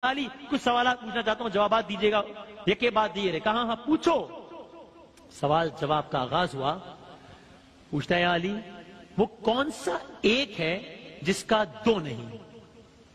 علی کچھ سوالات پوچھنا چاہتا ہوں، جوابات دیجیے گا، ایک ایک بات دیے رہے. کہاں ہاں پوچھو. سوال جواب کا آغاز ہوا. پوچھتا ہے علی وہ کون سا ایک ہے جس کا دو نہیں؟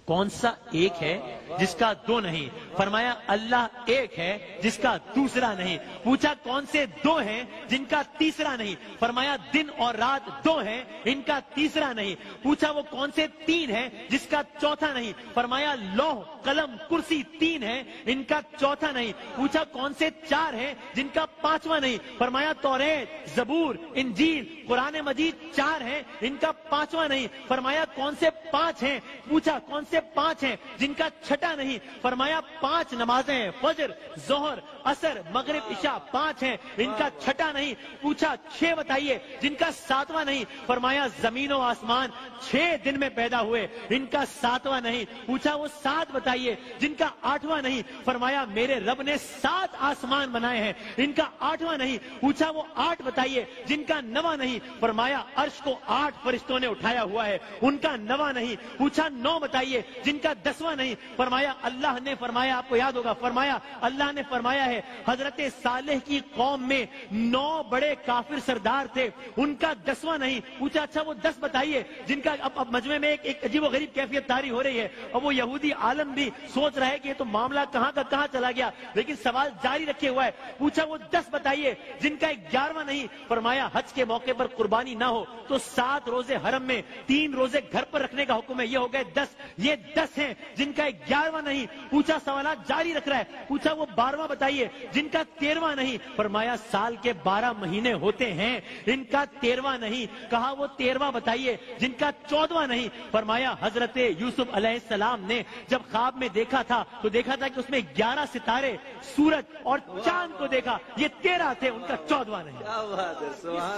کون سا ایک ہے جس کا دو نہیں؟ فرمایا اللہ ایک ہے جس کا دوسرا نہیں. پوچھا کون سے دو ہیں جن کا تیسرا نہیں؟ فرمایا دن اور رات دو ہیں، ان کا تیسرا نہیں. پوچھا وہ کون سے تین ہیں جس کا چوتھا نہیں؟ فرمایا لوح قلم کرسی تین ہیں، ان کا چوتھا نہیں. پوچھا کون سے چار ہیں جن کا پانچواں نہیں؟ فرمایا توریت، زبور، انجیل، قرآن مجید چار ہیں، ان کا پانچواں نہیں. فرمایا کون سے پانچ ہیں؟ پوچھا کون سے پانچ ہیں جن کا چھٹا نہیں؟ فرمایا پانچ نمازیں ہیں، فجر، ظہر، عصر، مغرب، عشاء پانچ ہیں، ان کا چھٹا نہیں. پوچھا چھ بتائیے جن کا ساتواں نہیں؟ فرمایا زمین و آسمان 6 دن میں پیدا ہوئے، ان کا ساتواں نہیں. پوچھا وہ 7 بتائیے جن کا 8واں نہیں؟ فرمایا میرے رب نے 7 آسمان بنائے ہیں، ان کا 8واں نہیں. پوچھا وہ 8 بتائیے جن کا 9واں نہیں؟ فرمایا عرش کو 8 فرشتوں نے اٹھایا ہوا ہے، ان کا 9واں نہیں. پوچھا 9 بتائیے جن کا 10واں نہیں؟ فرمایا اللہ نے فرمایا، آپ کو یاد ہوگا، فرمایا اللہ نے فرمایا ہے حضرت صالح کی قوم میں 9 بڑے کافر سردار تھے، ان کا 10واں نہیں. پوچھا اچھا وہ 10 بتائیے جن کا اب مجمع میں ایک عجیب و غریب کیفیت طاری ہو رہی ہے، اور وہ یہودی عالم بھی سوچ رہا ہے کہ یہ تو معاملہ کہاں کا کہاں چلا گیا، لیکن سوال جاری رکھے ہوا ہے. پوچھا وہ 10 بتائیے جن کا 11واں نہیں؟ فرمایا حج کے موقع پر قربانی نہ ہو تو 7 روزے حرم میں، 3 روزے گھر پر رکھنے کا حکم ہے، یہ ہو گئے 10. یہ 10 ہیں جن کا 11واں نہیں. پوچھا سوالات جاری رکھ رہا ہے. پوچھا وہ 12واں بتائیے جن کا 13واں نہیں؟ فرمایا سال کے 12 مہینے ہوتے ہیں، ان کا 13واں نہیں. کہا وہ 13واں بتائیے جن کا 14واں نہیں؟ فرمایا حضرت یوسف علیہ السلام نے جب خواب میں دیکھا تھا تو دیکھا تھا کہ اس میں 11 ستارے، سورج اور چاند کو دیکھا، یہ 13 تھے، ان کا 14واں نہیں.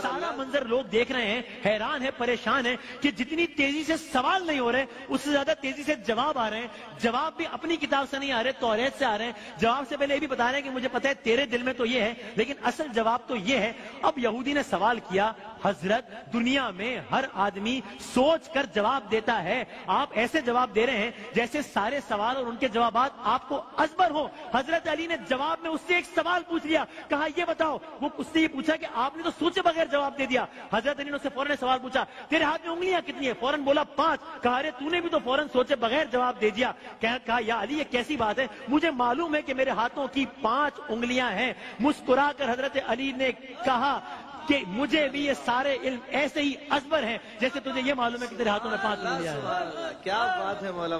سارا منظر لوگ دیکھ رہے ہیں، حیران ہے، پریشان ہے کہ جتنی تیزی سے سوال نہیں ہو رہے اس سے زیادہ تیزی سے جواب آ رہے ہیں. جواب بھی اپنی کتاب سے نہیں آ رہے، توریت سے آ رہے ہیں. جواب سے پہلے یہ بھی بتا رہے ہیں کہ مجھے پتا ہے تیرے دل میں تو یہ ہے، لیکن اصل جواب تو یہ ہے. اب یہودی نے سوال کیا، حضرت دنیا میں ہر آدمی سوچ کر جواب دیتا ہے، آپ ایسے جواب دے رہے ہیں جیسے سارے سوال اور ان کے جوابات آپ کو ازبر ہو. حضرت علی نے جواب میں اس سے ایک سوال پوچھ لیا، کہا یہ بتاؤ. وہ اس سے یہ پوچھا کہ آپ نے تو سوچے بغیر جواب دے دیا. حضرت علی نے اس سے فوراً سوال پوچھا تیرے ہاتھ میں انگلیاں کتنی ہیں؟ فوراً بولا 5. کہا ارے تو نے بھی تو فوراً سوچے بغیر جواب دے دیا. کہا یا علی یہ کیسی بات ہے، مجھے معلوم ہے کہ میرے ہاتھوں کی 5 انگلیاں ہیں. مسکرا کر حضرت علی نے کہا کہ مجھے بھی یہ سارے علم ایسے ہی ازبر ہیں جیسے تجھے یہ معلوم ہے کہ تیرے ہاتھوں میں 5 انگلیاں ہیں. کیا بات ہے مولانا.